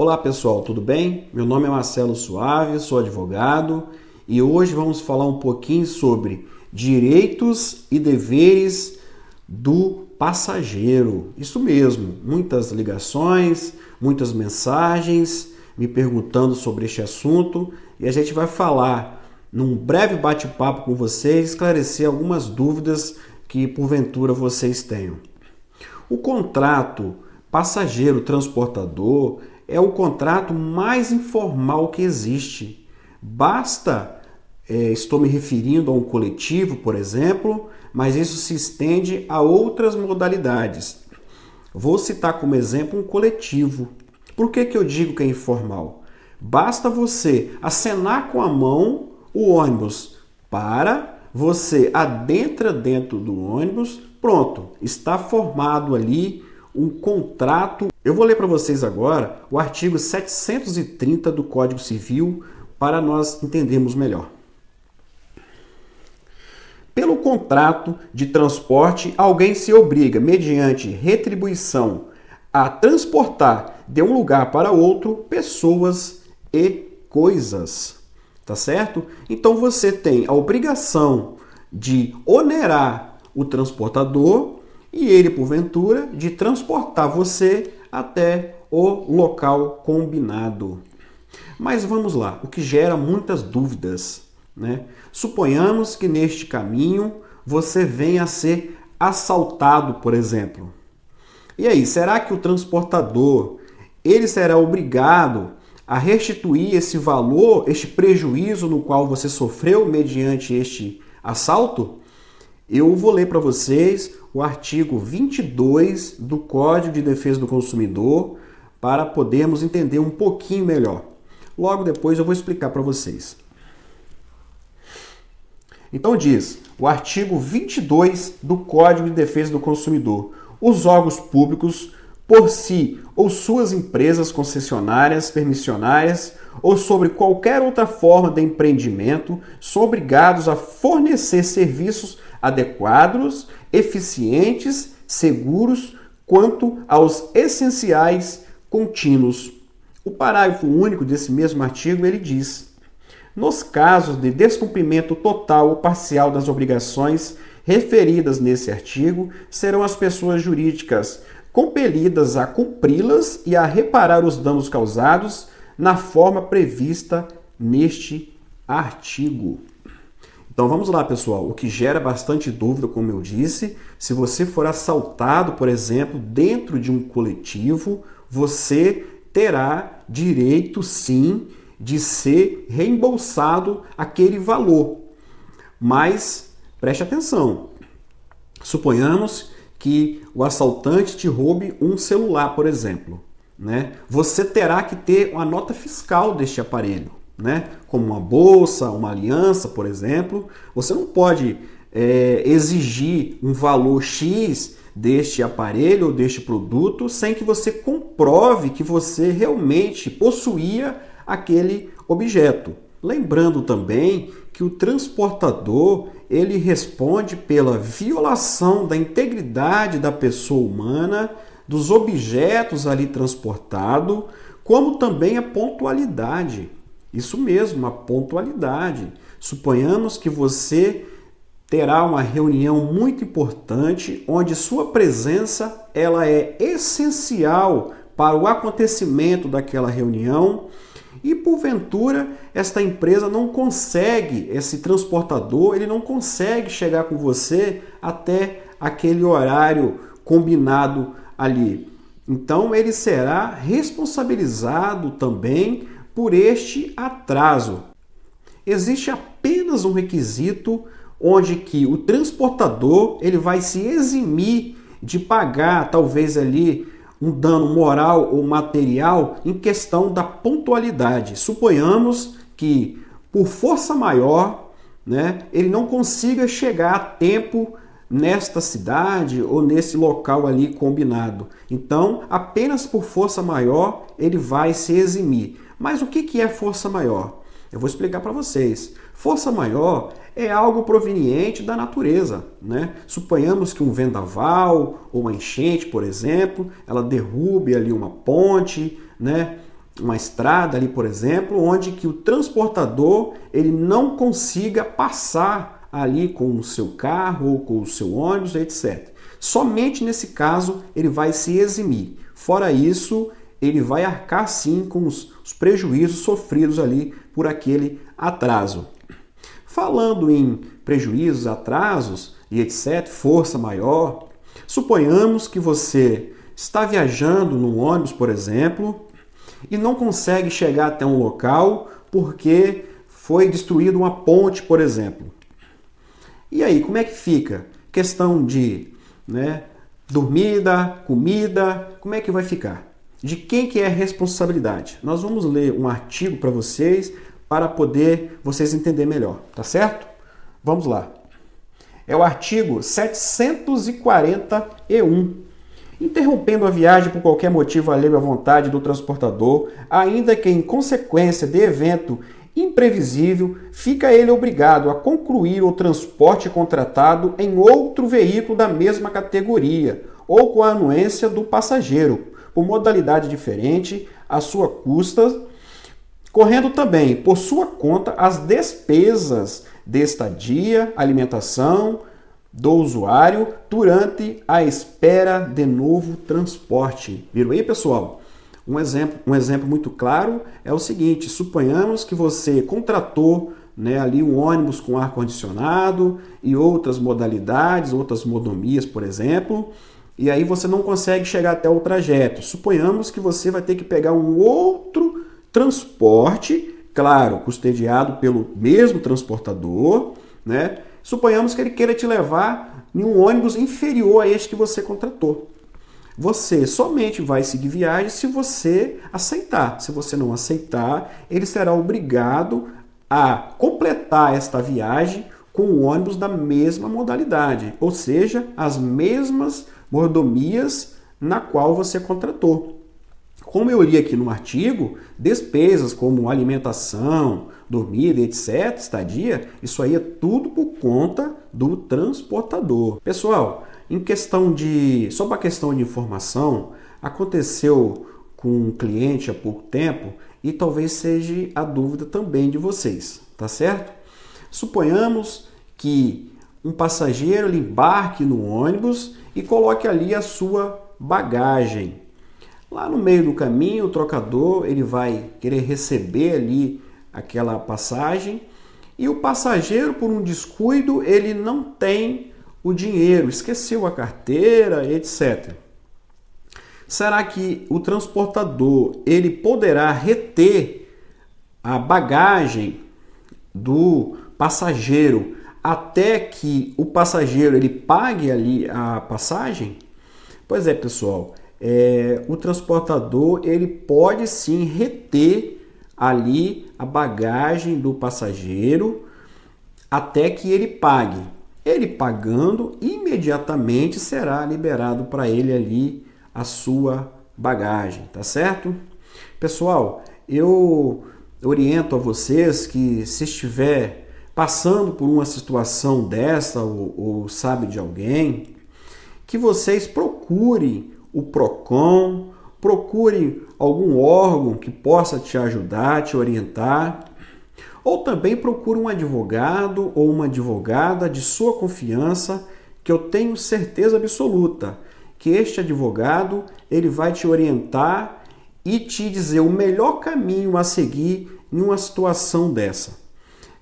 Olá pessoal, tudo bem? Meu nome é Marcelo Suave, sou advogado e hoje vamos falar um pouquinho sobre direitos e deveres do passageiro. Isso mesmo, muitas ligações, muitas mensagens me perguntando sobre este assunto e a gente vai falar num breve bate-papo com vocês, esclarecer algumas dúvidas que porventura vocês tenham. O contrato passageiro-transportador é o contrato mais informal que existe. Estou me referindo a um coletivo, por exemplo, mas isso se estende a outras modalidades. Vou citar como exemplo um coletivo. Por que eu digo que é informal? Basta você acenar com a mão o ônibus você adentra dentro do ônibus, pronto, está formado ali um contrato. Eu vou ler para vocês agora o artigo 730 do Código Civil para nós entendermos melhor. Pelo contrato de transporte, alguém se obriga, mediante retribuição, a transportar de um lugar para outro pessoas e coisas. Tá certo? Então você tem a obrigação de onerar o transportador e ele, porventura, de transportar você até o local combinado. Mas vamos lá, o que gera muitas dúvidas, né? Suponhamos que neste caminho você venha a ser assaltado, por exemplo. E aí, será que o transportador ele será obrigado a restituir esse valor, este prejuízo no qual você sofreu mediante este assalto? Eu vou ler para vocês o artigo 22 do Código de Defesa do Consumidor para podermos entender um pouquinho melhor. Logo depois eu vou explicar para vocês. Então diz o artigo 22 do Código de Defesa do Consumidor: os órgãos públicos, por si ou suas empresas concessionárias, permissionárias ou sobre qualquer outra forma de empreendimento, são obrigados a fornecer serviços adequados, eficientes, seguros, quanto aos essenciais contínuos. O parágrafo único desse mesmo artigo ele diz: nos casos de descumprimento total ou parcial das obrigações referidas nesse artigo, serão as pessoas jurídicas compelidas a cumpri-las e a reparar os danos causados na forma prevista neste artigo. Então vamos lá, pessoal. O que gera bastante dúvida, como eu disse, se você for assaltado, por exemplo, dentro de um coletivo, você terá direito, sim, de ser reembolsado aquele valor. Mas preste atenção. Suponhamos que o assaltante te roube um celular, por exemplo, né? Você terá que ter uma nota fiscal deste aparelho, né? Como uma bolsa, uma aliança, por exemplo. Você não pode exigir um valor X deste aparelho ou deste produto sem que você comprove que você realmente possuía aquele objeto. Lembrando também que o transportador ele responde pela violação da integridade da pessoa humana, dos objetos ali transportados, como também a pontualidade. Isso mesmo, a pontualidade. Suponhamos que você terá uma reunião muito importante, onde sua presença ela é essencial para o acontecimento daquela reunião. E porventura esta empresa não consegue, esse transportador, ele não consegue chegar com você até aquele horário combinado ali. Então ele será responsabilizado também por este atraso. Existe apenas um requisito onde que o transportador ele vai se eximir de pagar talvez ali um dano moral ou material em questão da pontualidade. Suponhamos que, por força maior, né, ele não consiga chegar a tempo nesta cidade ou nesse local ali combinado. Então, apenas por força maior, ele vai se eximir. Mas o que é força maior? Eu vou explicar para vocês. Força maior é algo proveniente da natureza, né? Suponhamos que um vendaval ou uma enchente, por exemplo, ela derrube ali uma ponte, né? uma estrada ali, por exemplo, onde que o transportador ele não consiga passar ali com o seu carro ou com o seu ônibus, etc. Somente nesse caso ele vai se eximir. Fora isso, ele vai arcar sim com os prejuízos sofridos ali por aquele atraso. Falando em prejuízos, atrasos e etc., força maior, suponhamos que você está viajando num ônibus, por exemplo, e não consegue chegar até um local porque foi destruída uma ponte, por exemplo. E aí, como é que fica? Questão de dormida, comida, como é que vai ficar? De quem que é a responsabilidade? Nós vamos ler um artigo para vocês para poder vocês entenderem melhor, tá certo? Vamos lá. É o artigo 741. Interrompendo a viagem por qualquer motivo alheio à vontade do transportador, ainda que em consequência de evento imprevisível, fica ele obrigado a concluir o transporte contratado em outro veículo da mesma categoria ou com a anuência do passageiro, por modalidade diferente, à sua custa, correndo também por sua conta as despesas de estadia, alimentação do usuário durante a espera de novo transporte. Viram aí, pessoal? Um exemplo muito claro é o seguinte: suponhamos que você contratou ali um ônibus com ar-condicionado e outras modalidades, outras modomias, por exemplo, e aí você não consegue chegar até o trajeto. Suponhamos que você vai ter que pegar um outro transporte, claro, custodiado pelo mesmo transportador, Suponhamos que ele queira te levar em um ônibus inferior a este que você contratou. Você somente vai seguir viagem se você aceitar. Se você não aceitar, ele será obrigado a completar esta viagem com o ônibus da mesma modalidade, ou seja, as mesmas mordomias na qual você contratou. Como eu li aqui no artigo, despesas como alimentação, dormida, etc., estadia, isso aí é tudo por conta do transportador. Pessoal, só para questão de informação, aconteceu com um cliente há pouco tempo e talvez seja a dúvida também de vocês, tá certo? Suponhamos que um passageiro ele embarque no ônibus e coloque ali a sua bagagem. Lá no meio do caminho, o trocador ele vai querer receber ali aquela passagem e o passageiro, por um descuido, ele não tem o dinheiro, esqueceu a carteira, etc. Será que o transportador ele poderá reter a bagagem do passageiro até que o passageiro ele pague ali a passagem? Pois é, pessoal. O transportador ele pode sim reter ali a bagagem do passageiro até que ele pague. Ele pagando, imediatamente será liberado para ele ali a sua bagagem, tá certo? Pessoal, eu oriento a vocês que se estiver passando por uma situação dessa ou sabe de alguém, que vocês procurem o PROCON, procure algum órgão que possa te ajudar, te orientar, ou também procure um advogado ou uma advogada de sua confiança, que eu tenho certeza absoluta que este advogado ele vai te orientar e te dizer o melhor caminho a seguir em uma situação dessa.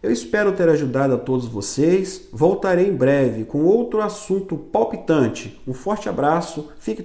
Eu espero ter ajudado a todos vocês. Voltarei em breve com outro assunto palpitante. Um forte abraço, fique